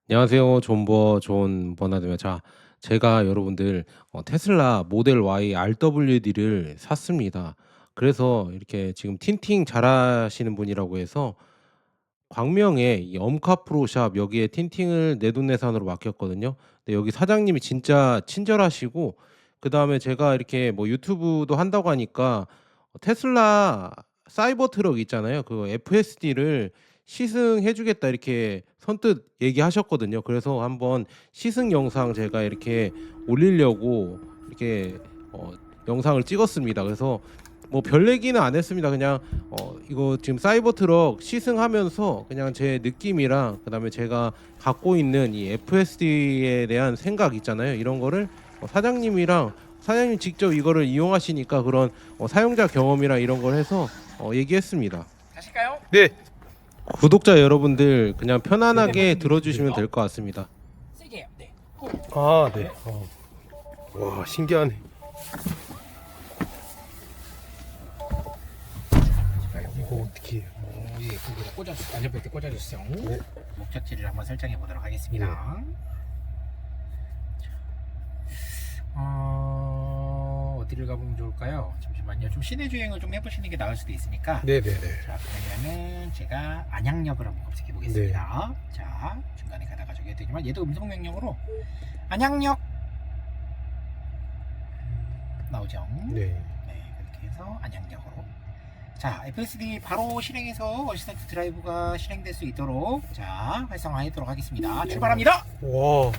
안녕하세요. 존 버나드입니다. 자, 제가 여러분들 테슬라 모델 Y RWD를 샀습니다. 그래서 이렇게 지금 틴팅 잘하시는 분이라고 해서 광명에 이 엄카프로샵 여기에 틴팅을 내돈내산으로 맡겼거든요. 근데 여기 사장님이 진짜 친절하시고, 그다음에 제가 이렇게 뭐 유튜브도 한다고 하니까 테슬라 사이버 트럭 있잖아요. 그 FSD를 시승해 주겠다 이렇게 선뜻 얘기하셨거든요. 그래서 한번 시승 영상 제가 이렇게 올리려고 이렇게 영상을 찍었습니다. 그래서 뭐 별 얘기는 안 했습니다. 그냥 이거 지금 사이버 트럭 시승하면서 그냥 제 느낌이랑 그다음에 제가 갖고 있는 이 FSD에 대한 생각 있잖아요. 이런 거를 사장님 직접 이거를 이용하시니까 그런 사용자 경험이랑 이런 걸 해서 얘기했습니다. 가실까요? 네. 구독자 여러분들 그냥 편안하게 들어주시면 될 것 같습니다. 세게 해요. 네. 아, 네. 와, 신기하네. 이거 어떻게 해요? 예, 거기다 꽂아주세요. 안전벨트 꽂아주세요. 네. 목적지를 한번 설정해 보도록 하겠습니다. 어디를 가보면 좋을까요? 잠시만요. 좀 시내 주행을 좀 해보시는 게 나을 수도 있으니까. 네네네. 자, 그러면은 제가 안양역을 한번 검색해 보겠습니다. 자, 중간에 가다가 저기 되지만 얘도 음성 명령으로 안양역 나오죠. 네. 네, 그렇게 해서 안양역으로. 자, FSD 바로 실행해서 어시스턴트 드라이브가 실행될 수 있도록 자, 활성화하도록 하겠습니다. 출발합니다. 와,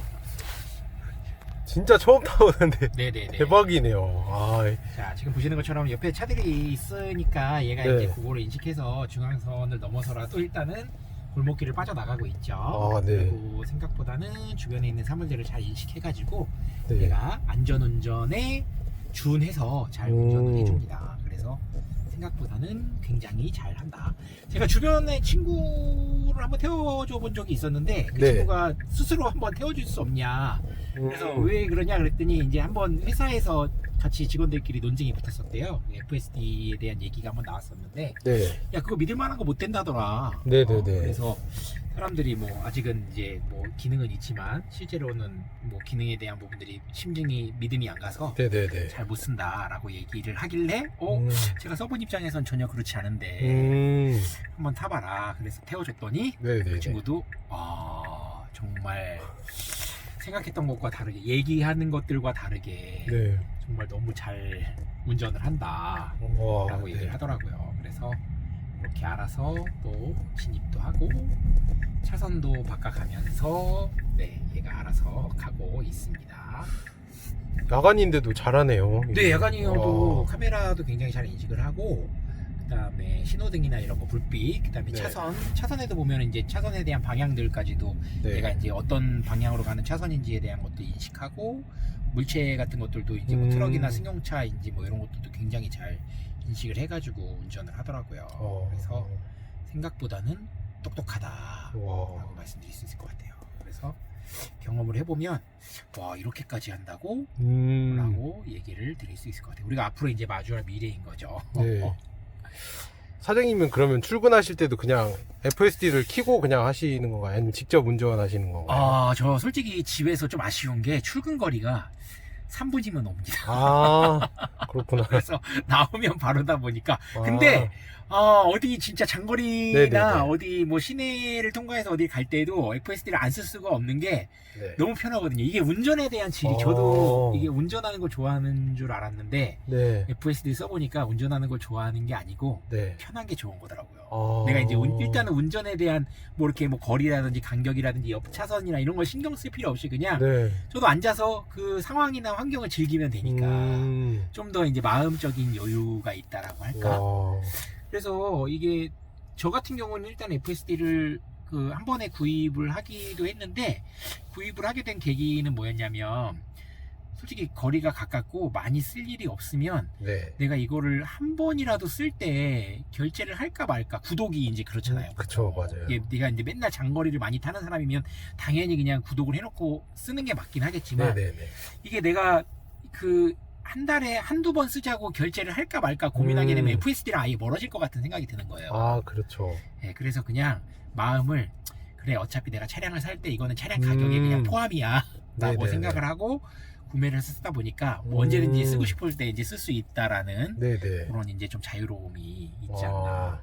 진짜 처음 타보는데 네네네. 대박이네요. 아, 자, 지금 보시는 것처럼 옆에 차들이 있으니까 얘가 네. 이제 그거를 인식해서 중앙선을 넘어서라도 일단은 골목길을 빠져나가고 있죠. 아, 네. 그리고 생각보다는 주변에 있는 사물들을 잘 인식해가지고 네. 얘가 안전운전에 준해서 잘 운전을 해줍니다. 그래서 생각보다는 굉장히 잘한다. 제가 주변에 친구를 한번 태워줘 본 적이 있었는데 그 네. 친구가 스스로 한번 태워줄 수 없냐. 그래서 음. 왜 그러냐 그랬더니 이제 한번 회사에서 같이 직원들끼리 논쟁이 붙었었대요. FSD에 대한 얘기가 한번 나왔었는데 네. 야 그거 믿을 만한 거 못 된다더라. 네네네. 그래서 사람들이 뭐 아직은 이제 뭐 기능은 있지만 실제로는 뭐 기능에 대한 부분들이 심증이 믿음이 안 가서 네네네. 잘 못 쓴다라고 얘기를 하길래 제가 써본 입장에선 전혀 그렇지 않은데 한번 타봐라. 그래서 태워줬더니 네네네. 그 친구도 정말 생각했던 것과 다르게 얘기하는 것들과 다르게 네. 정말 너무 잘 운전을 한다 와, 라고 네. 얘기를 하더라고요. 그래서 이렇게 알아서 또 진입도 하고 차선도 바꿔가면서 네 얘가 알아서 가고 있습니다. 야간인데도 잘하네요. 네, 야간이어도 와. 카메라도 굉장히 잘 인식을 하고 그다음에 신호등이나 이런 거 불빛 그다음에 네. 차선에도 보면 이제 차선에 대한 방향들까지도 네. 얘가 이제 어떤 방향으로 가는 차선인지에 대한 것도 인식하고 물체 같은 것들도 이제 뭐 트럭이나 승용차인지 뭐 이런 것들도 굉장히 잘 인식을 해가지고 운전을 하더라고요. 그래서 생각보다는 똑똑하다라고 와. 말씀드릴 수 있을 것 같아요. 그래서 경험을 해보면 와 이렇게까지 한다고? 라고 얘기를 드릴 수 있을 것 같아요. 우리가 앞으로 이제 마주할 미래인 거죠. 네. 사장님은 그러면 출근하실 때도 그냥 FSD를 켜고 그냥 하시는 건가요? 아니면 직접 운전하시는 건가요? 저 솔직히 집에서 좀 아쉬운 게 출근 거리가 3분이면 옵니다. 아, 그렇구나. 그래서 나오면 바로다 보니까 근데 어디 진짜 장거리나 네네네. 어디 뭐 시내를 통과해서 어디 갈 때도 FSD를 안 쓸 수가 없는 게 네. 너무 편하거든요. 이게 운전에 대한 질이 저도 이게 운전하는 걸 좋아하는 줄 알았는데 네. FSD 써보니까 운전하는 걸 좋아하는 게 아니고 네. 편한 게 좋은 거더라고요. 내가 이제 일단은 운전에 대한 뭐 이렇게 뭐 거리라든지 간격이라든지 옆 차선이나 이런 걸 신경 쓸 필요 없이 그냥 네. 저도 앉아서 그 상황이나 환경을 즐기면 되니까 좀 더 이제 마음적인 여유가 있다라고 할까. 와. 그래서 이게 저 같은 경우는 일단 FSD를 그 한 번에 구입을 하기도 했는데 구입을 하게 된 계기는 뭐였냐면 솔직히 거리가 가깝고 많이 쓸 일이 없으면 네. 내가 이거를 한 번이라도 쓸 때 결제를 할까 말까 구독이 이제 그렇잖아요. 그쵸, 맞아요. 이게 네가 이제 맨날 장거리를 많이 타는 사람이면 당연히 그냥 구독을 해놓고 쓰는 게 맞긴 하겠지만 네네네. 이게 내가 그 한 달에 한두 번 쓰자고 결제를 할까 말까 고민하게 되면 FSD랑 아예 멀어질 것 같은 생각이 드는 거예요. 아, 그렇죠. 네, 그래서 그냥 마음을 그래 어차피 내가 차량을 살 때 이거는 차량 가격에 그냥 포함이야 라고 네네네. 생각을 하고 구매를 쓰다 보니까 뭐 음. 언제든지 쓰고 싶을 때 이제 쓸 수 있다라는 네네. 그런 이제 좀 자유로움이 있지 않나.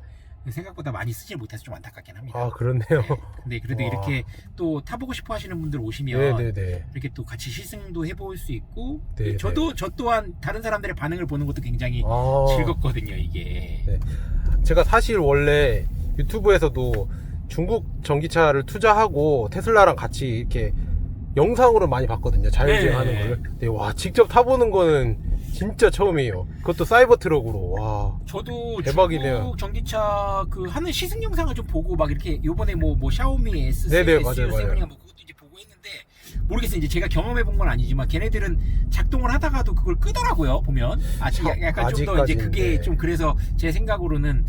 생각보다 많이 쓰질 못해서 좀 안타깝긴 합니다. 아, 그렇네요. 네. 근데 그래도 와. 이렇게 또 타보고 싶어 하시는 분들 오시면 네네네. 이렇게 또 같이 시승도 해볼 수 있고 네네. 저 또한 다른 사람들의 반응을 보는 것도 굉장히 아. 즐겁거든요 이게. 네. 제가 사실 원래 유튜브에서도 중국 전기차를 투자하고 테슬라랑 같이 이렇게 영상으로 많이 봤거든요. 자율주행하는 네. 거를. 근데 와, 직접 타보는 거는 진짜 처음이에요. 그것도 사이버 트럭으로. 와. 저도 대박이네요. 중국 전기차 그 하는 시승 영상을 좀 보고 막 이렇게 요번에 뭐 샤오미 S7, 네네, 맞아요, S7인가 맞아요. 뭐 그것도 이제 보고 했는데 모르겠어요. 이제 제가 경험해 본 건 아니지만 걔네들은 작동을 하다가도 그걸 끄더라고요. 보면 약간 좀 더 이제 그게 아직까지는, 좀 그래서 제 생각으로는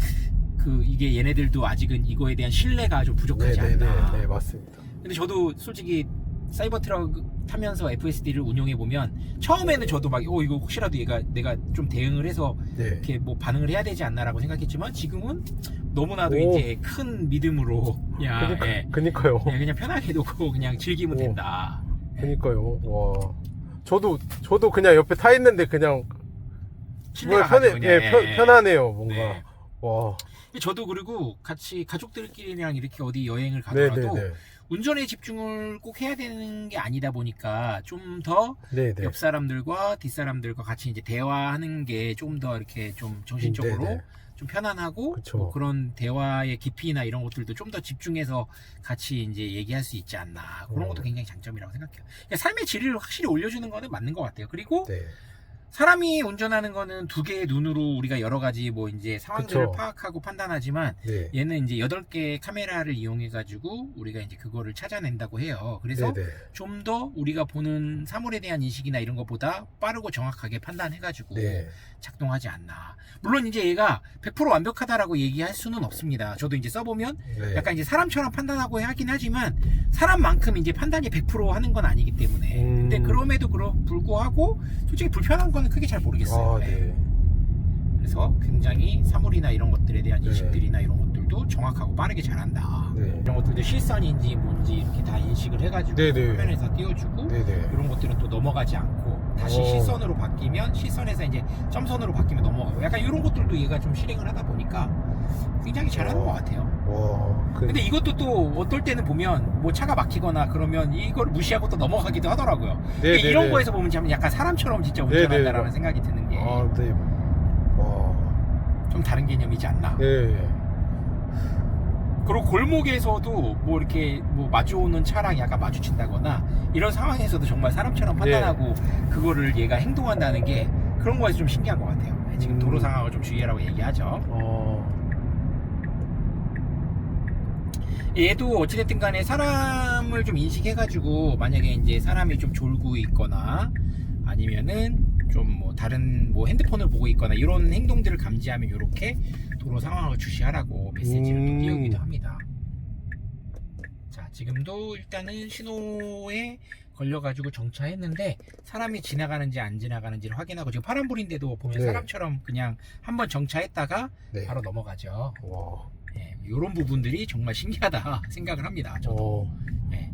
그 이게 얘네들도 아직은 이거에 대한 신뢰가 좀 부족하지 않나. 네, 맞습니다. 근데 저도 솔직히 사이버 트럭 타면서 FSD를 운용해 보면 처음에는 저도 막 이거 혹시라도 내가 좀 대응을 해서 네. 이렇게 뭐 반응을 해야 되지 않나라고 생각했지만 지금은 너무나도 오. 이제 큰 믿음으로 그냥 그니까요. 그냥 편하게 놓고 그냥 즐기면 오. 된다. 그니까요. 와. 저도 그냥 옆에 타 있는데 그냥 신뢰가 편해, 가죠, 예, 그냥. 편하네요, 뭔가. 네. 와. 저도 그리고 같이 가족들끼리랑 이렇게 어디 여행을 가더라도 네네네. 운전에 집중을 꼭 해야 되는 게 아니다 보니까 좀 더 네네. 옆 사람들과 뒷 사람들과 같이 이제 대화하는 게 좀 더 이렇게 좀 정신적으로 네네. 좀 편안하고 그쵸. 뭐 그런 대화의 깊이나 이런 것들도 좀 더 집중해서 같이 이제 얘기할 수 있지 않나 그런 것도 굉장히 장점이라고 생각해요. 그러니까 삶의 질을 확실히 올려주는 거는 맞는 것 같아요. 그리고 네. 사람이 운전하는 거는 두 개의 눈으로 우리가 여러 가지 뭐 이제 상황들을 그쵸. 파악하고 판단하지만 네. 얘는 이제 8개의 카메라를 이용해 가지고 우리가 이제 그거를 찾아낸다고 해요. 그래서 네네. 좀 더 우리가 보는 사물에 대한 인식이나 이런 것보다 빠르고 정확하게 판단해 가지고 네. 작동하지 않나. 물론 이제 얘가 100% 완벽하다라고 얘기할 수는 없습니다. 저도 이제 써보면 네. 약간 이제 사람처럼 판단하고 하긴 하지만 사람만큼 이제 판단이 100% 하는 건 아니기 때문에 근데 그럼에도 불구하고 솔직히 불편한 거는 크게 잘 모르겠어요. 아, 네. 그래서 굉장히 사물이나 이런 것들에 대한 네. 인식들이나 이런 것들도 정확하고 빠르게 잘한다. 네. 이런 것들도 실선인지 뭔지 이렇게 다 인식을 해가지고 네네. 화면에서 띄워주고 네네. 이런 것들은 또 넘어가지 않고 다시 실선으로 바뀌면 실선에서 이제 점선으로 바뀌면 넘어가고 약간 이런 것들도 얘가 좀 실행을 하다 보니까 굉장히 잘하는 것 같아요. 와. 근데 이것도 또 어떨 때는 보면 뭐 차가 막히거나 그러면 이걸 무시하고 또 넘어가기도 하더라고요. 네네네. 이런 거에서 보면 참 약간 사람처럼 진짜 네네네. 운전한다라는 생각이 드는 게 좀 아, 네. 와. 다른 개념이지 않나. 네. 그리고 골목에서도 뭐 이렇게 뭐 마주오는 차랑 약간 마주친다거나 이런 상황에서도 정말 사람처럼 판단하고 그거를 얘가 행동한다는 게 그런 거에서 좀 신기한 것 같아요. 지금 도로 상황을 좀 주의하라고 얘기하죠. 얘도 어찌됐든 간에 사람을 좀 인식해가지고 만약에 이제 사람이 좀 졸고 있거나 아니면은 좀 뭐 다른 뭐 핸드폰을 보고 있거나 이런 행동들을 감지하면 이렇게 도로 상황을 주시하라고 메시지를 또 띄우기도 합니다. 자, 지금도 일단은 신호에 걸려가지고 정차했는데 사람이 지나가는지 안 지나가는지를 확인하고 지금 파란불인데도 보면 네. 사람처럼 그냥 한번 정차했다가 네. 바로 넘어가죠. 와. 네, 이런 부분들이 정말 신기하다 생각을 합니다. 저도. 네.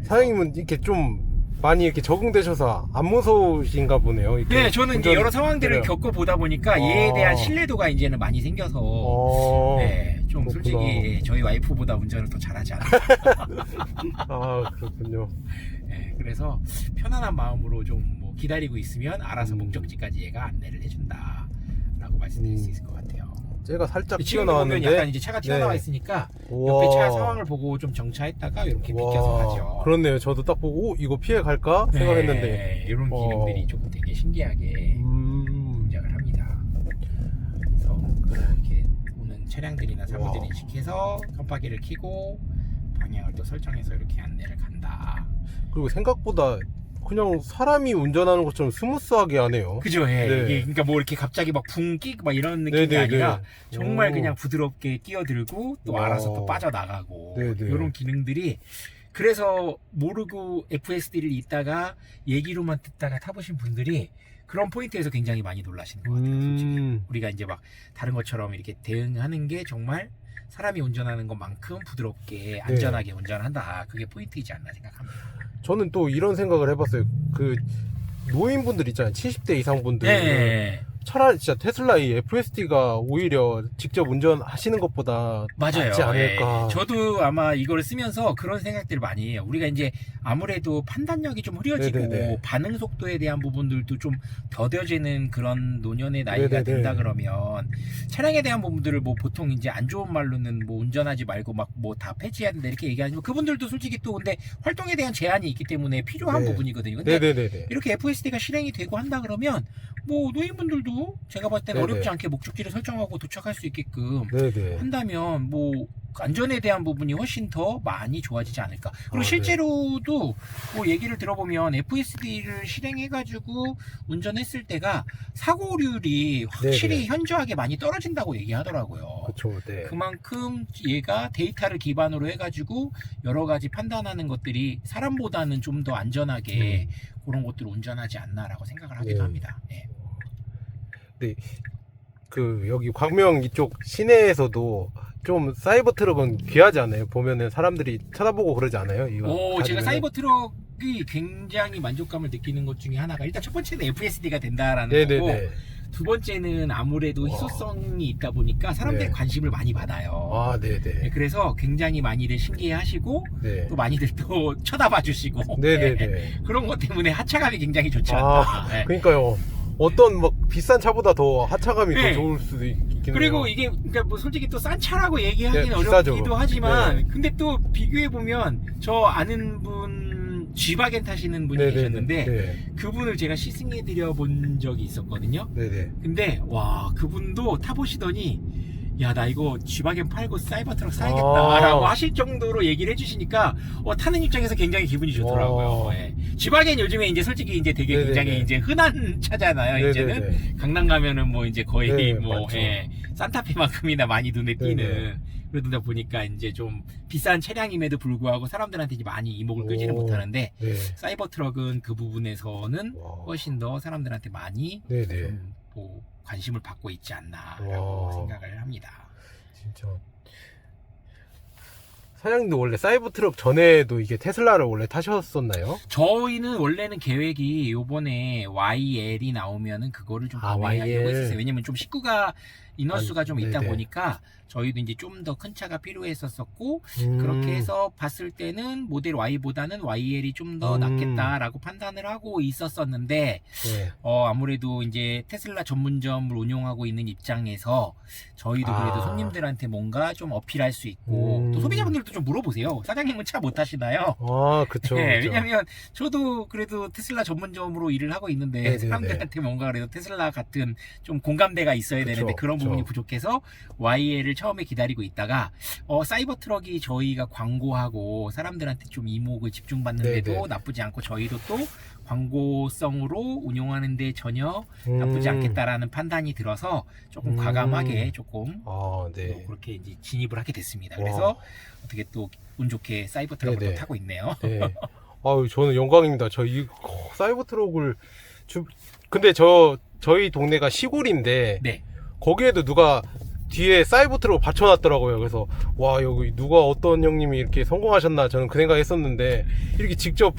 사장님은 이렇게 좀 많이 이렇게 적응되셔서 안 무서우신가 보네요. 이렇게 네, 저는 이제 여러 상황들을 그래요. 겪어보다 보니까 얘에 대한 신뢰도가 이제는 많이 생겨서 네, 좀 그렇구나. 솔직히 저희 와이프보다 운전을 더 잘하지 않나. 아, 그렇군요. 네, 그래서 편안한 마음으로 좀 뭐 기다리고 있으면 알아서 음. 목적지까지 얘가 안내를 해준다라고 말씀드릴 수 있을 것 같아요. 제가 살짝 지금 보면 튀어나왔는데 약간 이제 차가 튀어나와 네. 있으니까 우와. 옆에 차 상황을 보고 좀 정차했다가 이렇게 비켜서 가죠. 그렇네요. 저도 딱 보고 오, 이거 피해 갈까 생각했는데. 네, 이런 기능들이 조금 되게 신기하게 동작을 합니다. 그래서 이렇게 오는 차량들이나 사물들을 와. 인식해서 깜빡이를 켜고 방향을 또 설정해서 이렇게 안내를 간다. 그리고 생각보다 그냥 사람이 운전하는 것처럼 스무스하게 하네요. 그죠? 예. 네. 이게 그러니까 뭐 이렇게 갑자기 막 붕 끼고 막 이런 느낌이 네네네. 아니라 정말 오. 그냥 부드럽게 끼어들고 또 와. 알아서 또 빠져나가고 네네. 이런 기능들이 그래서 모르고 FSD를 있다가 얘기로만 듣다가 타보신 분들이 그런 포인트에서 굉장히 많이 놀라시는 것 같아요. 솔직히. 우리가 이제 막 다른 것처럼 이렇게 대응하는 게 정말 사람이 운전하는 것만큼 부드럽게 안전하게 운전한다. 그게 포인트이지 않나 생각합니다. 저는 또 이런 생각을 해봤어요. 그 노인분들 있잖아요. 70대 이상 분들. 네. 차라리 진짜 테슬라 이 FSD가 오히려 직접 운전하시는 것보다 맞아요. 낫지 않을까. 예. 저도 아마 이걸 쓰면서 그런 생각들을 많이 해요. 우리가 이제 아무래도 판단력이 좀 흐려지고 네네네. 반응 속도에 대한 부분들도 좀 더뎌지는 그런 노년의 나이가 네네네. 된다 그러면 차량에 대한 부분들을 뭐 보통 이제 안 좋은 말로는 뭐 운전하지 말고 막 뭐 다 폐지해야 된다 이렇게 얘기하지만 그분들도 솔직히 또 근데 활동에 대한 제한이 있기 때문에 필요한 네. 부분이거든요. 근데 네네네. 이렇게 FSD가 실행이 되고 한다 그러면 뭐 노인분들도 제가 봤을 때는 네네. 어렵지 않게 목적지를 설정하고 도착할 수 있게끔 네네. 한다면 뭐 안전에 대한 부분이 훨씬 더 많이 좋아지지 않을까. 그리고 네. 실제로도 뭐 얘기를 들어보면 FSD를 실행해가지고 운전했을 때가 사고률이 확실히 네네. 현저하게 많이 떨어진다고 얘기하더라고요. 그렇죠. 네. 그만큼 얘가 데이터를 기반으로 해가지고 여러 가지 판단하는 것들이 사람보다는 좀 더 안전하게 그런 것들을 운전하지 않나라고 생각을 하기도 네. 합니다. 예. 그 여기 광명 이쪽 시내에서도 좀 사이버 트럭은 귀하지 않아요? 보면은 사람들이 쳐다보고 그러지 않아요? 이거 제가 가지면은? 사이버 트럭이 굉장히 만족감을 느끼는 것 중에 하나가 일단 첫 번째는 FSD가 된다라는 거고 네네네. 두 번째는 아무래도 희소성이 있다 보니까 사람들이 네. 관심을 많이 받아요. 아, 네, 네네. 그래서 굉장히 많이들 신기해하시고 네. 또 많이들 또 쳐다봐 주시고 네네네. 그런 것 때문에 하차감이 굉장히 좋지 아, 않나. 네. 그러니까요. 어떤 막 비싼 차보다 더 하차감이 네. 더 좋을 수도 있겠네요. 그리고 이게 그러니까 뭐 솔직히 또 싼 차라고 얘기하기는 네, 비싸죠. 어렵기도 하지만 네. 근데 또 비교해 보면 저 아는 분 G바겐 타시는 분이 계셨는데 네. 그분을 제가 시승해 드려 본 적이 있었거든요. 네네. 근데 와 그분도 타보시더니 야 나 이거 G바겐 팔고 사이버 트럭 사야겠다라고 하실 정도로 얘기를 해주시니까 타는 입장에서 굉장히 기분이 좋더라고요. 예. G바겐 요즘에 이제 솔직히 이제 되게 네네네. 굉장히 이제 흔한 차잖아요. 이제는 네네네. 강남 가면은 뭐 이제 거의 네, 뭐 맞죠. 산타페만큼이나 많이 눈에 띄는 네네. 그러다 보니까 이제 좀 비싼 차량임에도 불구하고 사람들한테 이제 많이 이목을 끌지는 오. 못하는데 네. 사이버 트럭은 그 부분에서는 와. 훨씬 더 사람들한테 많이 네네. 뭐 관심을 받고 있지 않나라고 와. 생각을 합니다. 진짜. 사장님도 원래 사이버 트럭 전에도 이게 테슬라를 원래 타셨었나요? 저희는 원래는 계획이 요번에 YL이 나오면은 그거를 좀 구매하려고 YL. 했었어요. 왜냐면 좀 식구가 인원수가 좀 있다 네네. 보니까 저희도 이제 좀 더 큰 차가 필요했었었고 음. 그렇게 해서 봤을 때는 모델 Y보다는 YL이 좀 더 낫겠다라고 판단을 하고 있었었는데 네. 아무래도 이제 테슬라 전문점을 운영하고 있는 입장에서 저희도 그래도 손님들한테 뭔가 좀 어필할 수 있고 또 소비자분들도 좀 물어보세요. 사장님은 차 못 타시나요? 아, 그쵸. 네, 그쵸. 왜냐면 저도 그래도 테슬라 전문점으로 일을 하고 있는데 네네네. 사람들한테 뭔가 그래도 테슬라 같은 좀 공감대가 있어야 그쵸, 되는데 그런 그쵸. 부분이 부족해서 YL을 처음에 기다리고 있다가 사이버 트럭이 저희가 광고하고 사람들한테 좀 이목을 집중받는데도 네네. 나쁘지 않고 저희도 또 광고성으로 운용하는데 전혀 나쁘지 않겠다라는 판단이 들어서 조금 과감하게 조금 아, 네. 또 그렇게 이제 진입을 하게 됐습니다. 그래서 어떻게 또 운 좋게 사이버 트럭을 네네. 또 타고 있네요. 네. 아유, 저는 영광입니다. 사이버 트럭을 근데 저희 동네가 시골인데 네. 거기에도 누가 뒤에 사이버 트럭 받쳐놨더라고요. 그래서 와, 여기 누가 어떤 형님이 이렇게 성공하셨나 저는 그 생각했었는데 이렇게 직접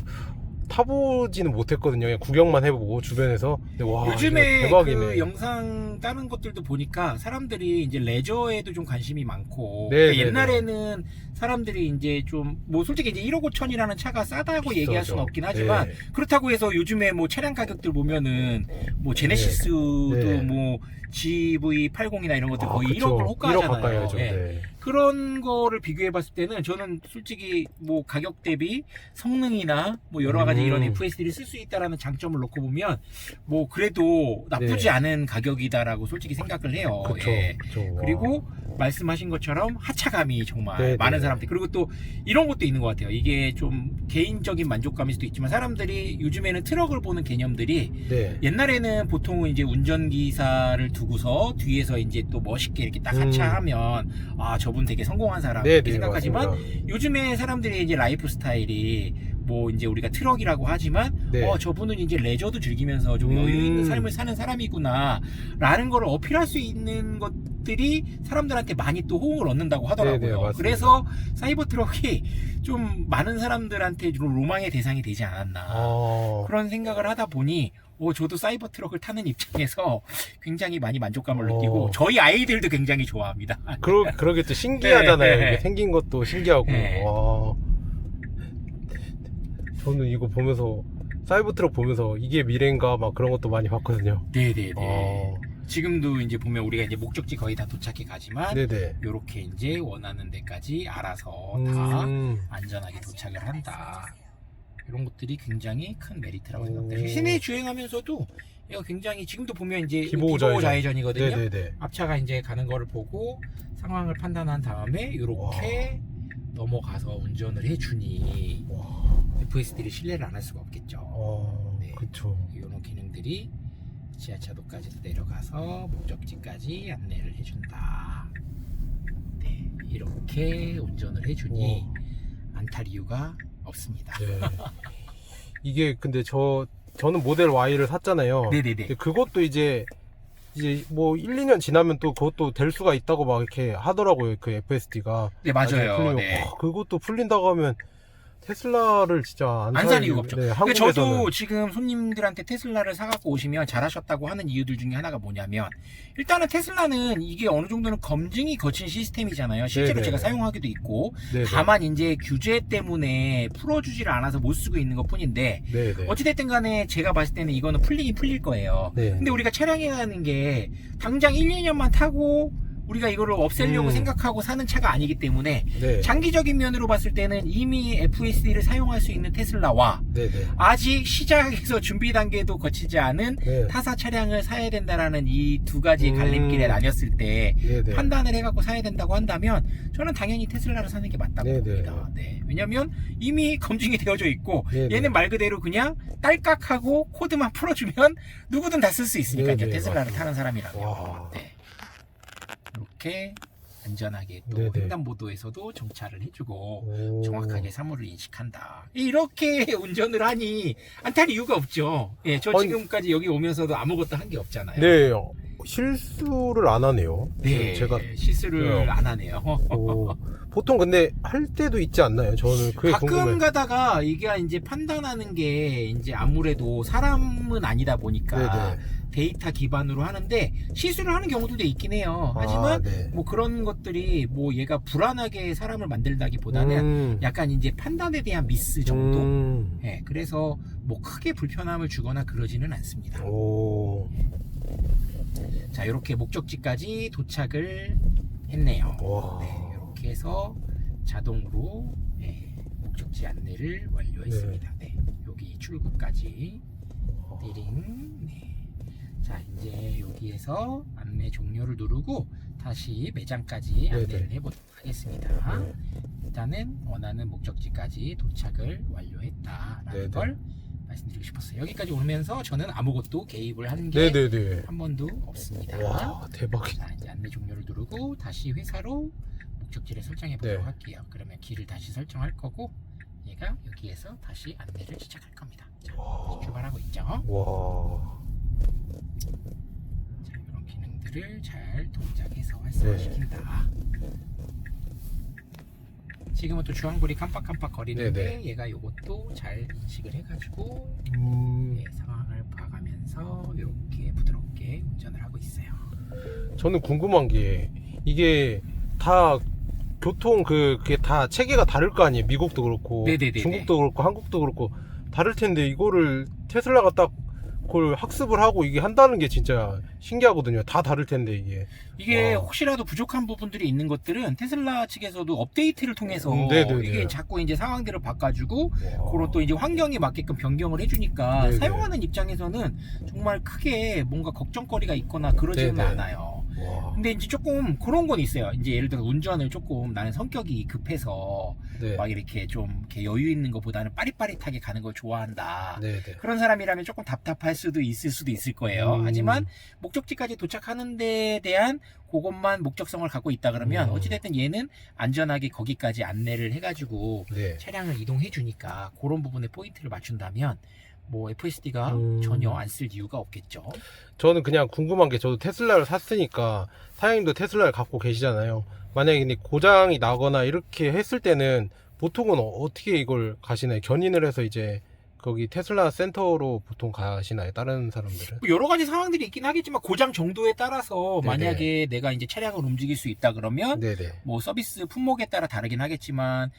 타보지는 못했거든요. 그냥 구경만 해보고 주변에서. 근데 와, 요즘에 이거 대박이네. 그 영상 다른 것들도 보니까 사람들이 이제 레저에도 좀 관심이 많고 네, 네, 옛날에는 사람들이 이제 좀 뭐 솔직히 이제 1억 5천이라는 차가 싸다고 얘기할 수는 없긴 하지만 네. 그렇다고 해서 요즘에 뭐 차량 가격들 보면은 뭐 제네시스도 네. 뭐 GV80이나 이런 것들 거의 그쵸. 1억을 1억 가까이 호가하잖아요. 하죠. 예. 네. 그런 거를 비교해 봤을 때는 저는 솔직히 뭐 가격 대비 성능이나 뭐 여러 가지 이런 FSD를 쓸 수 있다라는 장점을 놓고 보면 뭐 그래도 나쁘지 네. 않은 가격이다라고 솔직히 생각을 해요. 그쵸. 예. 그쵸. 와. 그리고 말씀하신 것처럼 하차감이 정말 네, 많은 네. 사람들 그리고 또 이런 것도 있는 것 같아요. 이게 좀 개인적인 만족감일 수도 있지만 사람들이 요즘에는 트럭을 보는 개념들이 네. 옛날에는 보통은 이제 운전기사를 두고서 뒤에서 이제 또 멋있게 이렇게 딱 하차하면 아 저분 되게 성공한 사람 네, 이렇게 네, 생각하지만 맞습니다. 요즘에 사람들이 이제 라이프 스타일이 뭐 이제 우리가 트럭이라고 하지만 네. 저분은 이제 레저도 즐기면서 좀 여유 있는 삶을 사는 사람이구나 라는 걸 어필할 수 있는 것 것들이 사람들한테 많이 또 호응을 얻는다고 하더라고요. 네네, 맞습니다. 그래서 사이버 트럭이 좀 많은 사람들한테 좀 로망의 대상이 되지 않았나 그런 생각을 하다 보니 저도 사이버 트럭을 타는 입장에서 굉장히 많이 만족감을 느끼고 저희 아이들도 굉장히 좋아합니다. 그러겠죠. 신기하잖아요. 네. 이게 생긴 것도 신기하고. 네. 와. 저는 이거 보면서 사이버 트럭 보면서 이게 미래인가 막 그런 것도 많이 봤거든요. 네네네. 지금도 이제 보면 우리가 이제 목적지 거의 다 도착해 가지만 네네. 요렇게 이제 원하는 데까지 알아서 다 안전하게 도착을 한다. 이런 것들이 굉장히 큰 메리트라고 생각합니다. 시내 주행하면서도 이거 굉장히 지금도 보면 이제 기보 좌회전이거든요. 네네네. 앞차가 이제 가는 거를 보고 상황을 판단한 다음에 이렇게 넘어가서 운전을 해주니 FSD를 신뢰를 안 할 수가 없겠죠. 네. 그렇죠. 이런 기능들이 지하차도까지 내려가서 목적지까지 안내를 해준다. 네, 이렇게 운전을 해주니 안 탈 이유가 없습니다. 네. 이게 근데 저는 모델 Y를 샀잖아요. 네네네. 근데 그것도 이제 뭐 1, 2년 지나면 또 그것도 될 수가 있다고 막 이렇게 하더라고요. 그 FSD가. 네, 맞아요. 네. 그것도 풀린다고 하면 테슬라를 진짜 안 살 이유가 없죠. 네, 근데 한국에서는. 저도 지금 손님들한테 테슬라를 사갖고 오시면 잘하셨다고 하는 이유들 중에 하나가 뭐냐면 일단은 테슬라는 이게 어느 정도는 검증이 거친 시스템이잖아요. 실제로 네네. 제가 사용하기도 있고 네네. 다만 이제 규제 때문에 풀어주지를 않아서 못 쓰고 있는 것 뿐인데 네네. 어찌됐든 간에 제가 봤을 때는 이거는 풀리긴 풀릴 거예요. 네. 근데 우리가 차량이라는 게 당장 1, 2년만 타고 우리가 이거를 없애려고 생각하고 사는 차가 아니기 때문에 네. 장기적인 면으로 봤을 때는 이미 FSD를 사용할 수 있는 테슬라와 네네. 아직 시작에서 준비 단계도 거치지 않은 네. 타사 차량을 사야 된다라는 이 두 가지 갈림길에 나뉘었을 때 네네. 판단을 해갖고 사야 된다고 한다면 저는 당연히 테슬라를 사는 게 맞다고 네네. 봅니다. 네. 왜냐면 이미 검증이 되어져 있고 네네. 얘는 말 그대로 그냥 딸깍하고 코드만 풀어주면 누구든 다 쓸 수 있으니까요. 네네, 테슬라를 맞습니다. 타는 사람이라면. 와. 네. 이렇게 안전하게 또 네네. 횡단보도에서도 정차를 해주고 오. 정확하게 사물을 인식한다. 이렇게 운전을 하니 안 탈 이유가 없죠. 예, 저 아니, 지금까지 여기 오면서도 아무것도 한 게 없잖아요. 네. 실수를 안 하네요. 네, 제가 실수를 네. 안 하네요. 보통 근데 할 때도 있지 않나요? 저는 그게 가끔 궁금해요. 가다가 이게 이제 판단하는 게 이제 아무래도 사람은 아니다 보니까 네네. 데이터 기반으로 하는데 실수를 하는 경우도 있긴 해요. 하지만 네. 뭐 그런 것들이 뭐 얘가 불안하게 사람을 만들다기보다는 약간 이제 판단에 대한 미스 정도. 예, 그래서 뭐 크게 불편함을 주거나 그러지는 않습니다. 오. 자, 이렇게 목적지까지 도착을 했네요. 와. 네, 이렇게 해서 자동으로 목적지 안내를 완료했습니다. 네, 여기 출구까지 띠링. 네. 자, 이제 여기에서 안내 종료를 누르고 다시 매장까지 안내를 해보도록 하겠습니다. 네. 일단은 원하는 목적지까지 도착을 완료했다라는 네네. 걸 말씀드리고 싶었어요. 여기까지 오면서 저는 아무것도 개입을 한 게 네네네. 한 번도 없습니다. 와, 대박이다. 자, 이제 안내 종료를 누르고 다시 회사로 목적지를 설정해 보도록 네. 할게요. 그러면 길을 다시 설정할 거고 얘가 여기에서 다시 안내를 시작할 겁니다. 자, 다시 출발하고 있죠. 와. 자, 이런 기능들을 잘 동작해서 활성화시킨다. 지금은 또 주황불이 깜빡깜빡 거리는데 네네. 얘가 요것도 잘 인식을 해가지고 상황을 봐가면서 이렇게 부드럽게 운전을 하고 있어요. 저는 궁금한 게 이게 다 교통 그게 다 체계가 다를 거 아니에요. 미국도 그렇고 네네네네. 중국도 그렇고 한국도 그렇고 다를 텐데 이거를 테슬라가 딱 그걸 학습을 하고 이게 한다는 게 진짜 신기하거든요. 다 다를 텐데 이게 와. 혹시라도 부족한 부분들이 있는 것들은 테슬라 측에서도 업데이트를 통해서 네네네. 이게 자꾸 이제 상황들을 바꿔주고 와. 그런 또 이제 환경에 맞게끔 변경을 해주니까 네네. 사용하는 입장에서는 정말 크게 뭔가 걱정거리가 있거나 그러지는 네네. 않아요. 와. 근데 이제 조금 그런 건 있어요. 이제 예를 들어 운전을 조금 나는 성격이 급해서 네. 막 이렇게 좀 이렇게 여유 있는 것보다는 빠릿빠릿하게 가는 걸 좋아한다. 네네. 그런 사람이라면 조금 답답할 수도 있을 거예요. 하지만 목적지까지 도착하는 데에 대한 그것만 목적성을 갖고 있다 그러면 어찌됐든 얘는 안전하게 거기까지 안내를 해가지고 네. 차량을 이동해 주니까 그런 부분에 포인트를 맞춘다면 뭐 FSD가 전혀 안 쓸 이유가 없겠죠. 저는 그냥 궁금한 게 저도 테슬라를 샀으니까 사장님도 테슬라를 갖고 계시잖아요. 만약에 근데 고장이 나거나 이렇게 했을 때는 보통은 어떻게 이걸 가시나요? 견인을 해서 이제 거기 테슬라 센터로 보통 가시나요? 다른 사람들은? 뭐 여러 가지 상황들이 있긴 하겠지만 고장 정도에 따라서 네네. 만약에 내가 이제 차량을 움직일 수 있다 그러면 네네. 뭐 서비스 품목에 따라 다르긴 하겠지만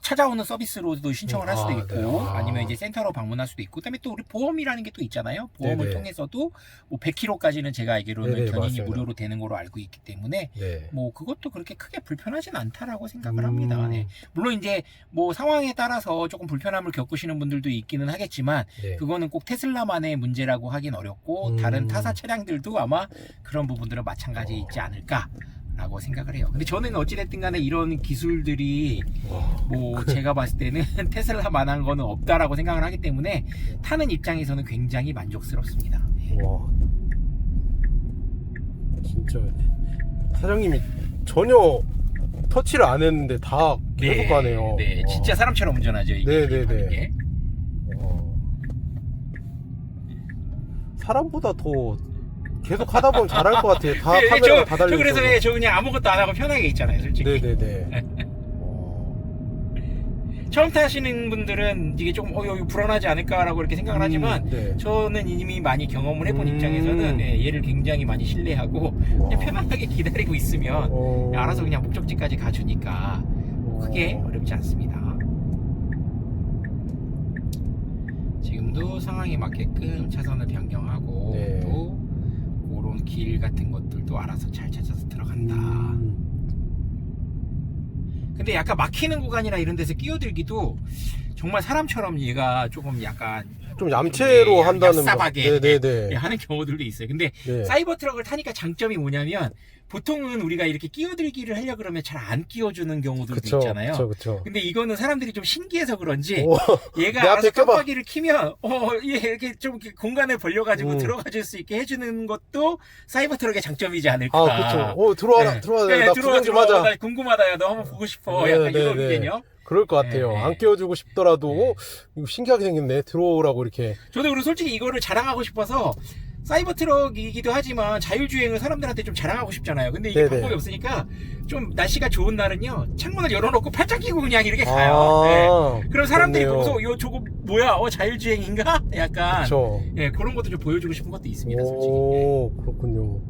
찾아오는 서비스로도 신청을 할 수도 아, 있고 네. 아니면 이제 센터로 방문할 수도 있고 그다음에 또 우리 보험이라는 게 또 있잖아요. 보험을 네네. 통해서도 뭐 100km까지는 제가 알기로는 네네, 견인이 맞습니다. 무료로 되는 걸로 알고 있기 때문에 네. 뭐 그것도 그렇게 크게 불편하진 않다라고 생각을 합니다. 네. 음. 물론 이제 뭐 상황에 따라서 조금 불편함을 겪으시는 분들도 있기는 하겠지만 네. 그거는 꼭 테슬라만의 문제라고 하긴 어렵고 다른 타사 차량들도 아마 그런 부분들은 마찬가지 있지 않을까라고 생각을 해요. 근데 저는 어찌됐든 간에 이런 기술들이 뭐 제가 봤을 때는 테슬라만한 거는 없다라고 생각을 하기 때문에 타는 입장에서는 굉장히 만족스럽습니다. 와. 진짜 사장님이 전혀 터치를 안 했는데 다 계속 가네요. 네, 와. 진짜 사람처럼 운전하죠. 이게 네네네. 하는 게. 사람보다 더 계속 하다 보면 잘할 것 같아요. 다 네, 카메라 다 저 달려 그래서 있어서. 저 그냥 아무것도 안 하고 편하게 있잖아요, 솔직히. 네네네. 처음 타시는 분들은 이게 조금 이거 불안하지 않을까라고 이렇게 생각을 하지만 네. 저는 이미 많이 경험을 해본 입장에서는 얘를 굉장히 많이 신뢰하고 그냥 편안하게 기다리고 있으면 알아서 그냥 목적지까지 가주니까 크게 어렵지 않습니다. 지금도 상황에 맞게끔 차선을 변경하고 네. 또 그런 길 같은 것들도 알아서 잘 찾아서 들어간다. 근데 약간 막히는 구간이나 이런 데서 끼어들기도 정말 사람처럼 얘가 조금 약간 좀 얌체로 한다는 얍삽하게 네네네. 하는 경우들도 있어요. 근데 네. 사이버 트럭을 타니까 장점이 뭐냐면 보통은 우리가 이렇게 끼어들기를 하려 그러면 잘 안 끼워주는 경우들도 그쵸, 있잖아요. 그쵸. 근데 이거는 사람들이 좀 신기해서 그런지 오, 얘가 내 앞에 알아서 껴봐. 깜빡이를 키면 얘 이렇게 좀 이렇게 공간을 벌려가지고 들어가줄 수 있게 해주는 것도 사이버 트럭의 장점이지 않을까. 아, 그쵸. 들어와라, 네. 들어와라. 네, 나 들어와, 구경 좀 하자. 나 궁금하다. 야, 너 한번 보고 싶어. 네, 약간 네, 이런 네. 개념. 그럴 것 같아요. 네, 네. 안 끼워주고 싶더라도, 네. 이거 신기하게 생겼네. 들어오라고 이렇게. 저도 그리고 솔직히 이거를 자랑하고 싶어서 사이버 트럭이기도 하지만 자율주행을 사람들한테 좀 자랑하고 싶잖아요. 근데 이게 네네. 방법이 없으니까 좀 날씨가 좋은 날은요 창문을 열어놓고 팔짱 끼고 그냥 이렇게 가요. 네. 그럼 사람들이 좋네요. 보고서 저거 뭐야? 자율주행인가? 약간 그쵸. 예, 그런 것도 좀 보여주고 싶은 것도 있습니다. 솔직히. 오, 그렇군요.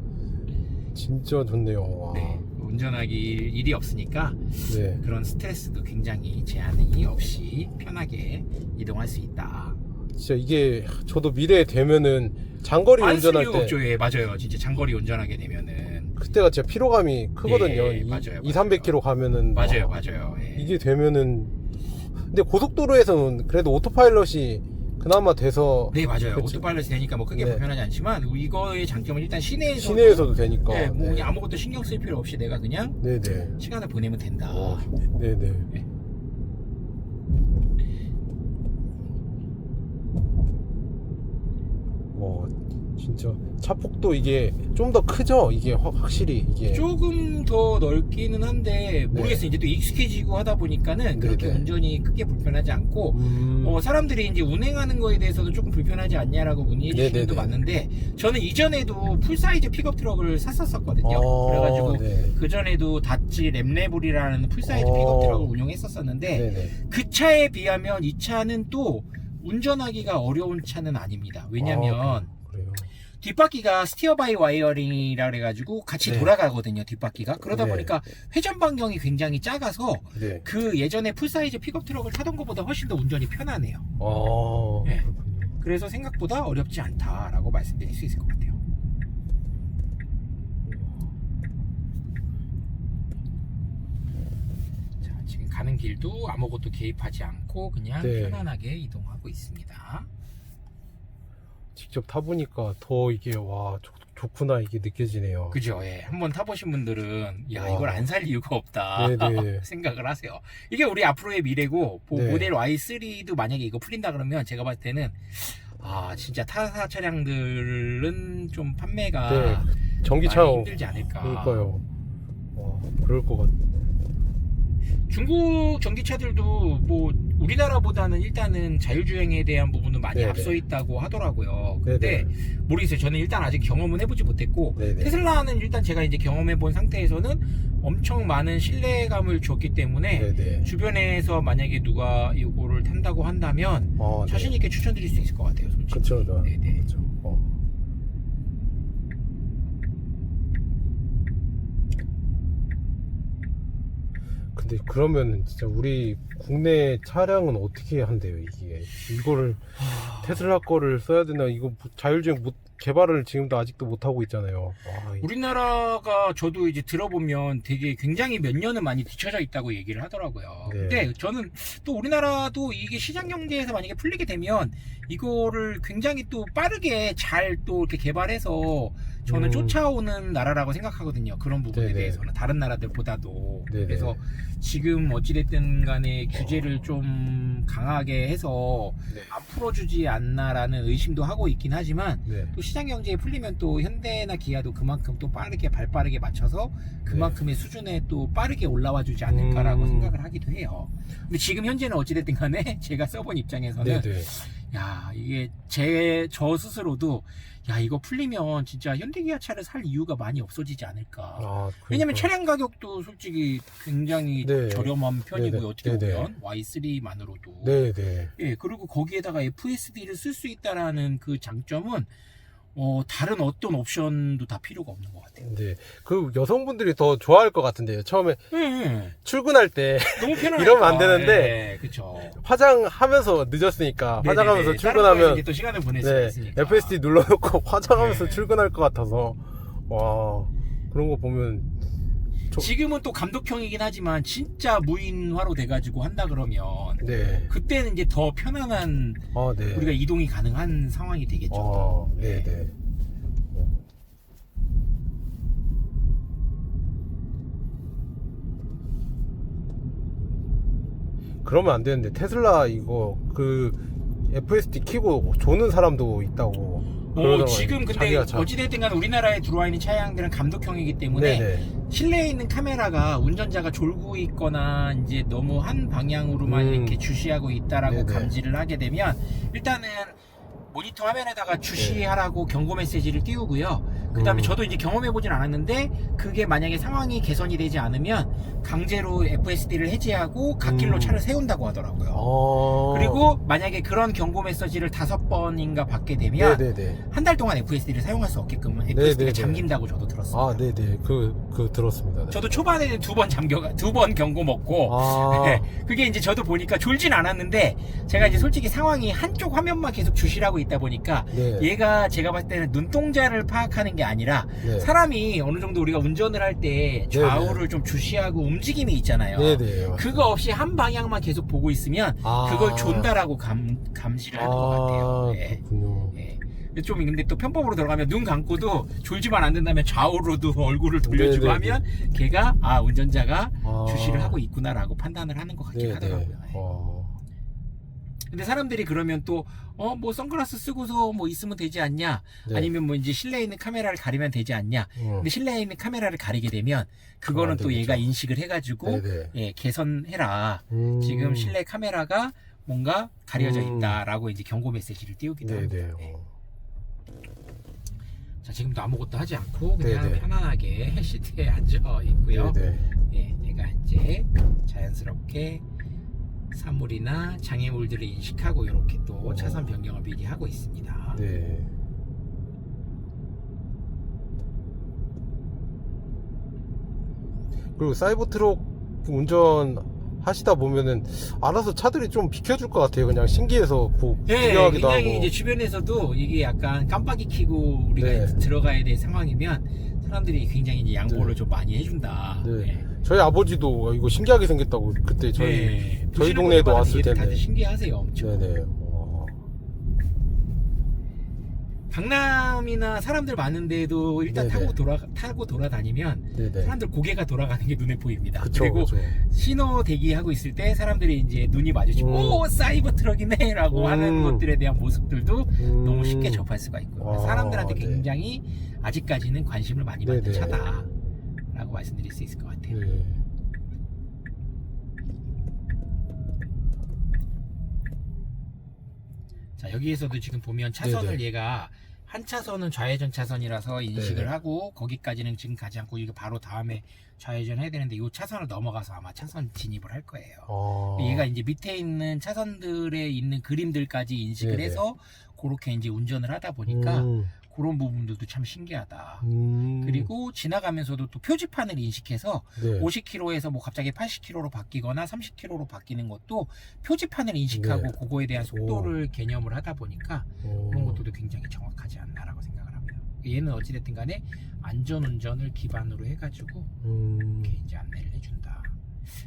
진짜 좋네요. 와. 네, 운전하기 일이 없으니까 네. 그런 스트레스도 굉장히 제한이 없이 편하게 이동할 수 있다. 진짜 이게 저도 미래에 되면은 장거리 안 쓸 운전할 이유가 때 없죠. 예, 맞아요. 진짜 장거리 운전하게 되면은 그때가 진짜 피로감이 크거든요. 예, 맞아요, 200-300km 가면은 맞아요, 와, 맞아요. 예. 이게 되면은 근데 고속도로에서는 그래도 오토파일럿이 그나마 돼서 네, 맞아요. 그쵸. 오토파일럿이 되니까 뭐 크게 네. 불편하지 않지만 이거의 장점은 일단 시내에서도 되니까. 네, 뭐 네. 그냥 아무것도 신경 쓸 필요 없이 내가 그냥 네네. 시간을 보내면 된다. 네네. 네. 와, 진짜 차폭도 이게 좀 더 크죠? 이게 확실히 이게. 조금 더 넓기는 한데 모르겠어요. 이제 또 익숙해지고 하다 보니까는 그렇게 네네. 운전이 크게 불편하지 않고 사람들이 이제 운행하는 거에 대해서도 조금 불편하지 않냐라고 문의해 주시는 분도 네네네. 많은데 저는 이전에도 풀사이즈 픽업 트럭을 샀었거든요. 그래가지고 네. 그전에도 다치 랩레블이라는 풀사이즈 어. 픽업 트럭을 운용했었었는데 네네. 그 차에 비하면 이 차는 또 운전하기가 어려운 차는 아닙니다. 왜냐면 그래요. 뒷바퀴가 스티어 바이 와이어링이라 그래가지고 같이 네. 돌아가거든요. 뒷바퀴가. 그러다 네. 보니까 회전 반경이 굉장히 작아서 네. 그 예전에 풀사이즈 픽업 트럭을 타던 것보다 훨씬 더 운전이 편하네요. 네. 그렇군요. 그래서 생각보다 어렵지 않다라고 말씀드릴 수 있을 것 같아요. 자, 지금 가는 길도 아무것도 개입하지 않고 그냥 네. 편안하게 이동하고 있습니다. 직접 타보니까 더 이게 좋구나 이게 느껴지네요. 그죠? 예. 한번 타보신 분들은 야 와. 이걸 안 살 이유가 없다 네네. 생각을 하세요. 이게 우리 앞으로의 미래고 네. 모델 Y3도 만약에 이거 풀린다 그러면 제가 봤을 때는 진짜 타사 차량들은 좀 판매가 네. 전기차 많이 힘들지 않을까. 그러니까요. 와, 그럴 것 같. 중국 전기차들도 뭐 우리나라보다는 일단은 자율주행에 대한 부분은 많이 네네. 앞서 있다고 하더라고요. 근데 모르겠어요. 저는 일단 아직 경험은 해보지 못했고 네네. 테슬라는 일단 제가 이제 경험해본 상태에서는 엄청 많은 신뢰감을 줬기 때문에 네네. 주변에서 만약에 누가 이거를 탄다고 한다면 네. 자신 있게 추천드릴 수 있을 것 같아요. 솔직히. 그쵸. 네네. 그쵸. 근데 그러면 진짜 우리 국내 차량은 어떻게 한대요 이게? 이거를 테슬라 거를 써야 되나? 이거 자율주행 개발을 지금도 아직도 못 하고 있잖아요. 우리나라가 저도 이제 들어보면 되게 굉장히 몇 년은 많이 뒤쳐져 있다고 얘기를 하더라고요. 네. 근데 저는 또 우리나라도 이게 시장 경제에서 만약에 풀리게 되면 이거를 굉장히 또 빠르게 잘 또 이렇게 개발해서 저는 쫓아오는 나라라고 생각하거든요. 그런 부분에 네네. 대해서는 다른 나라들보다도. 네네. 그래서 지금 어찌됐든 간에 규제를 좀 강하게 해서 네. 안 풀어주지 않나라는 의심도 하고 있긴 하지만 네. 또 시장 경제에 풀리면 또 현대나 기아도 그만큼 또 빠르게 발빠르게 맞춰서 그만큼의 수준에 또 빠르게 올라와 주지 않을까라고 생각을 하기도 해요. 근데 지금 현재는 어찌됐든 간에 제가 써본 입장에서는 네네. 야 이게 저 스스로도 야 이거 풀리면 진짜 현대기아차를 살 이유가 많이 없어지지 않을까. 왜냐면 차량 가격도 솔직히 굉장히 네. 저렴한 편이고요. 네네. 어떻게 네네. 보면 Y3만으로도. 네네. 예, 그리고 거기에다가 FSD를 쓸 수 있다라는 그 장점은 다른 어떤 옵션도 다 필요가 없는 것 같아요. 네. 그 여성분들이 더 좋아할 것 같은데요. 처음에 네, 출근할 때 너무 편하니까. 이러면 안 되는데. 예, 그렇죠. 화장하면서 늦었으니까 화장하면서 출근하면 이제 또 시간을 보낼 수가 네, 있으니까. FSD 눌러놓고 화장하면서 네. 출근할 것 같아서 와 그런 거 보면 지금은 또 감독형이긴 하지만 진짜 무인화로 돼가지고 한다 그러면 네. 그때는 이제 더 편안한 네. 우리가 이동이 가능한 상황이 되겠죠. 네네. 그러면 안 되는데 테슬라 이거 그 FSD 키고 조는 사람도 있다고. 지금 근데 자기가 참- 어찌됐든 간에 우리나라에 들어와 있는 차량들은 감독형이기 때문에 네네. 실내에 있는 카메라가 운전자가 졸고 있거나 이제 너무 한 방향으로만 이렇게 주시하고 있다라고 네네. 감지를 하게 되면 일단은 모니터 화면에다가 주시하라고 경고 메시지를 띄우고요. 그 다음에 저도 이제 경험해보진 않았는데 그게 만약에 상황이 개선이 되지 않으면 강제로 FSD를 해제하고 갓길로 차를 세운다고 하더라고요. 그리고 만약에 그런 경고 메시지를 5번인가 받게 되면 네네네. 한 달 동안 FSD를 사용할 수 없게끔 FSD가 네네네. 잠긴다고 저도 들었어요. 네네. 그 들었습니다. 네. 저도 초반에는 2번 경고 먹고 네, 그게 이제 저도 보니까 졸진 않았는데 제가 이제 솔직히 상황이 한쪽 화면만 계속 주시라고 있다 보니까 네. 얘가 제가 봤을 때는 눈동자를 파악하는 게 아니라 네. 사람이 어느 정도 우리가 운전을 할 때 좌우를 좀 주시하고 움직임이 있잖아요. 네네. 그거 없이 한 방향만 계속 보고 있으면 그걸 존다라고 감시를 하는 것 같아요. 네. 그렇군요. 예. 좀 근데 또 편법으로 들어가면 눈 감고도 졸지만 안 된다면 좌우로도 얼굴을 돌려주고 네네네. 하면 걔가 운전자가 주시를 하고 있구나라고 판단을 하는 것 같긴 하더라고요. 근데 사람들이 그러면 또 뭐 선글라스 쓰고서 뭐 있으면 되지 않냐? 네. 아니면 뭐 이제 실내에 있는 카메라를 가리면 되지 않냐? 근데 실내에 있는 카메라를 가리게 되면 그거는 또 얘가 인식을 해가지고 예, 개선해라. 지금 실내 카메라가 뭔가 가려져 있다라고 이제 경고 메시지를 띄우기도 합니다. 네. 자, 지금도 아무것도 하지 않고 그냥 네네. 편안하게 시트에 앉아 있고요. 네네. 예, 얘가 이제 자연스럽게 사물이나 장애물들을 인식하고 이렇게 또 차선 변경을 미리 하고 있습니다. 네. 그리고 사이버 트럭 운전 하시다 보면은 알아서 차들이 좀 비켜줄 것 같아요. 그냥 신기해서 구경하기도 굉장히 하고. 이제 주변에서도 이게 약간 깜빡이 켜고 우리가 네. 들어가야 될 상황이면 사람들이 굉장히 이제 양보를 좀 많이 해준다. 네. 네. 저희 아버지도 이거 신기하게 생겼다고 그때 저희 보시는 동네에도 분들마다 왔을 되게 때는. 다들 신기하세요, 엄청. 네네. 강남이나 사람들 많은데도 일단 네네. 타고 돌아다니면 네네. 사람들 고개가 돌아가는 게 눈에 보입니다. 그쵸, 그리고 그쵸. 신호 대기하고 있을 때 사람들이 이제 눈이 마주치고 오 사이버 트럭이네 라고 하는 것들에 대한 모습들도 너무 쉽게 접할 수가 있고요. 사람들한테 네. 굉장히 아직까지는 관심을 많이 받는 네네. 차다 라고 말씀드릴 수 있을 것 같아요. 네. 자, 여기에서도 지금 보면 차선을 네네. 얘가 한 차선은 좌회전 차선이라서 인식을 네네. 하고 거기까지는 지금 가지 않고 이거 바로 다음에 좌회전 해야 되는데 이 차선을 넘어가서 아마 차선 진입을 할 거예요. 얘가 이제 밑에 있는 차선들에 있는 그림들까지 인식을 네네. 해서 그렇게 이제 운전을 하다 보니까 그런 부분들도 참 신기하다. 그리고 지나가면서도 또 표지판을 인식해서 네. 50km에서 뭐 갑자기 80km로 바뀌거나 30km로 바뀌는 것도 표지판을 인식하고 네. 그거에 대한 속도를 개념을 하다 보니까 그런 오. 것들도 굉장히 정확하지 않나라고 생각을 합니다. 얘는 어찌됐든 간에 안전운전을 기반으로 해가지고 이렇게 이제 안내를 해준다.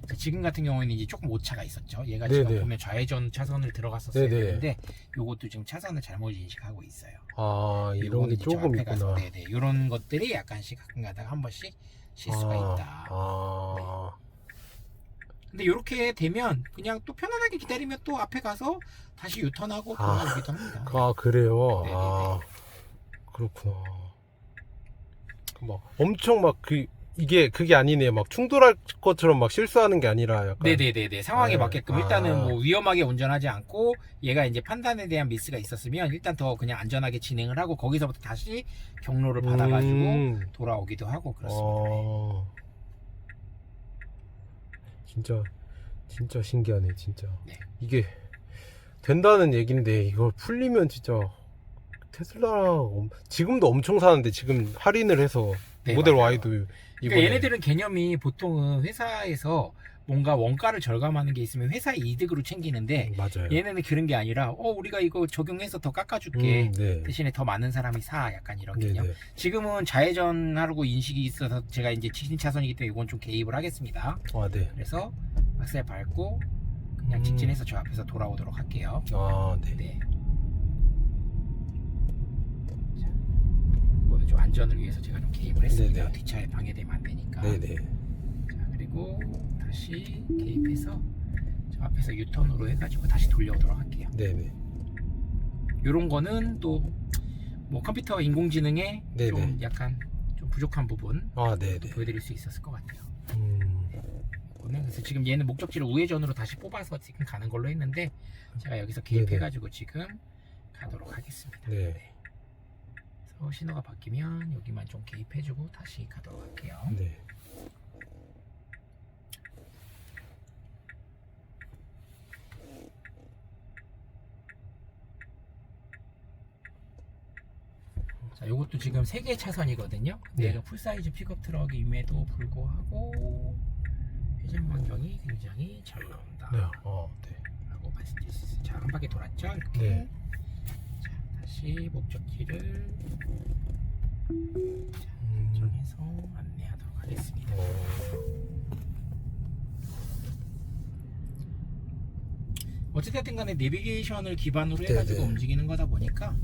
자, 지금 같은 경우에는 이제 조금 오차가 있었죠. 얘가 네네. 지금 보면 좌회전 차선을 들어갔었어야 네네. 되는데 요것도 지금 차선을 잘못 인식하고 있어요. 아, 이런 요거는 게 이제 저 조금 앞에 가서, 있구나. 네네, 이런 것들이 약간씩 가끔 가다가 한 번씩 실수가 있다. 아. 근데 이렇게 되면 그냥 또 편안하게 기다리면 또 앞에 가서 다시 유턴하고 돌아오기도 합니다. 아, 그래요? 네네네. 아, 그렇구나. 막 엄청 막 이게 그게 아니네요. 막 충돌할 것처럼 막 실수하는 게 아니라 약간. 네네네네. 상황에 네. 맞게끔 일단은 뭐 위험하게 운전하지 않고 얘가 이제 판단에 대한 미스가 있었으면 일단 더 그냥 안전하게 진행을 하고 거기서부터 다시 경로를 받아가지고 돌아오기도 하고 그렇습니다. 진짜 신기하네, 진짜. 네. 이게 된다는 얘긴데 이걸 풀리면 진짜 테슬라 지금도 엄청 사는데 지금 할인을 해서 네, 모델 맞아요. Y도 그러니까 이번에 얘네들은 개념이 보통은 회사에서 뭔가 원가를 절감하는 게 있으면 회사의 이득으로 챙기는데 맞아요. 얘네는 그런 게 아니라 우리가 이거 적용해서 더 깎아줄게. 네. 대신에 더 많은 사람이 사. 약간 이런 개념. 네네. 지금은 좌회전하고 인식이 있어서 제가 이제 직진 차선이기 때문에 이건 좀 개입을 하겠습니다. 아, 네. 그래서 악셀 밟고 그냥 직진해서 저 앞에서 돌아오도록 할게요. 아, 네. 네. 자, 이거는 좀 안전을 위해서 제가 좀 개입을 했습니다. 네네. 뒷차에 방해되면 안 되니까. 네네. 자, 그리고 다시 개입해서 저 앞에서 유턴으로 해가지고 다시 돌려오도록 할게요. 네네. 요런 거는 또 뭐 컴퓨터 인공지능에 네네. 좀 약간 좀 부족한 부분 아, 네네. 보여드릴 수 있었을 것 같아요. 음. 그래서 지금 얘는 목적지를 우회전으로 다시 뽑아서 지금 가는 걸로 했는데 제가 여기서 개입해가지고 지금 가도록 하겠습니다. 네. 그래서 신호가 바뀌면 여기만 좀 개입해주고 다시 가도록 할게요. 네. 자, 요것도 지금 3개 차선이거든요. 근데 네. 얘가 풀사이즈 픽업 트럭임에도 불구하고 회전 반경이 굉장히 잘 나온다. 네. 네. 라고 말씀드릴 수 있어요. 자, 한 바퀴 돌았죠? 이렇게. 네. 자, 다시 목적지를 정해서 안내하도록 하겠습니다. 어찌됐든 간에 내비게이션을 기반으로 해가지고 네네. 움직이는 거다 보니까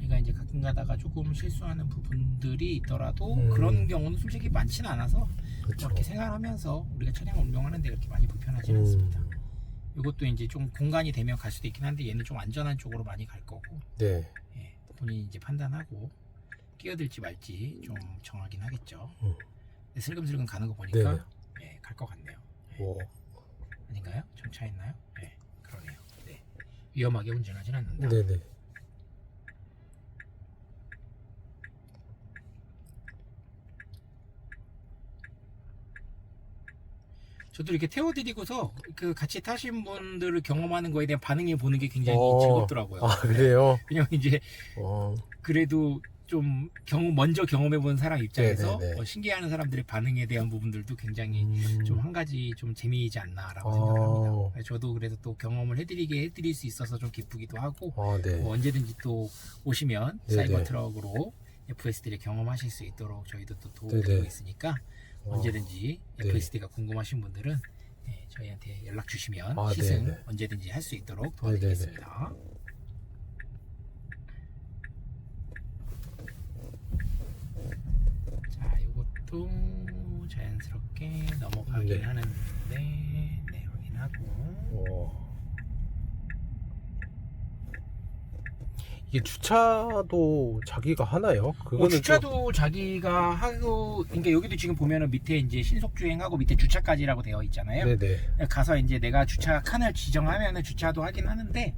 얘가 이제 가끔 가다가 조금 실수하는 부분들이 있더라도 그런 경우는 솔직히 많지는 않아서 그렇죠. 이렇게 생활하면서 우리가 차량을 운영하는데 그렇게 많이 불편하지 않습니다. 이것도 이제 좀 공간이 되면 갈 수도 있긴 한데 얘는 좀 안전한 쪽으로 많이 갈 거고 네. 예, 본인이 이제 판단하고 끼어들지 말지 좀 정하긴 하겠죠. 근데 슬금슬금 가는 거 보니까 예, 갈 것 같네요. 예. 오. 아닌가요? 좀 차 있나요? 네, 그러네요. 네. 위험하게 운전하진 않는다. 네네. 저도 이렇게 태워드리고서 그 같이 타신 분들을 경험하는 거에 대한 반응을 보는 게 굉장히 어. 즐겁더라고요. 아, 그래요? 왜냐면 이제 어. 그래도 좀 먼저 경험해본 사람 입장에서 네네네. 신기해하는 사람들의 반응에 대한 부분들도 굉장히 좀 한 가지 좀 재미이지 않나라고 아. 생각합니다. 저도 그래서 또 경험을 해드릴 수 있어서 좀 기쁘기도 하고 아, 네. 뭐 언제든지 또 오시면 네네. 사이버 트럭으로 FSD를 경험하실 수 있도록 저희도 또 도움드리고 네네. 있으니까 언제든지 네. FSD가 궁금하신 분들은 네, 저희한테 연락 주시면 아, 시승 네네. 언제든지 할 수 있도록 도와드리겠습니다. 자, 이것도 자연스럽게 넘어가긴 네. 하는데 네, 확인하고 이게 주차도 자기가 하나요? 그거는 주차도 자기가 하고, 그러니까 여기도 지금 보면은 밑에 이제 신속 주행하고 밑에 주차까지라고 되어 있잖아요. 네네. 가서 이제 내가 주차 칸을 지정하면은 주차도 하긴 하는데,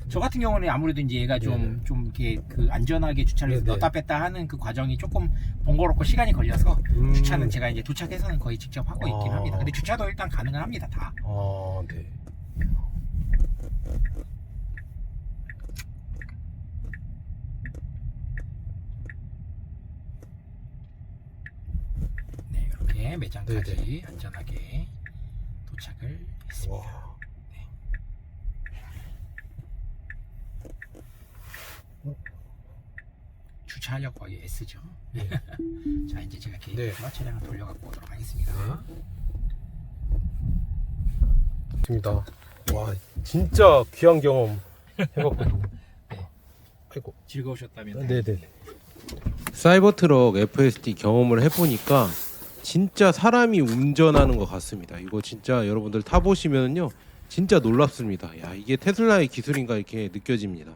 저 같은 경우는 아무래도 이제 얘가 좀 이렇게 그 안전하게 주차를 네네. 넣었다 뺐다 하는 그 과정이 조금 번거롭고 시간이 걸려서 주차는 제가 이제 도착해서는 거의 직접 하고 있긴 아. 합니다. 근데 주차도 일단 가능은 합니다, 다. 아, 네. 네, 이렇게 매장까지 네네. 안전하게 도착을 했습니다. 와. 주차하려고 거의 S죠. 네. 자, 이제 제가 네. 계획해서 차량을 돌려갖고 오도록 하겠습니다. 좋습니다. 와, 진짜 귀한 경험 해봤고. 네. 아이고. 즐거우셨다면 네네. 사이버트럭 FSD 경험을 해보니까 진짜 사람이 운전하는 것 같습니다. 이거 진짜 여러분들 타보시면요 진짜 놀랍습니다. 야, 이게 테슬라의 기술인가 이렇게 느껴집니다.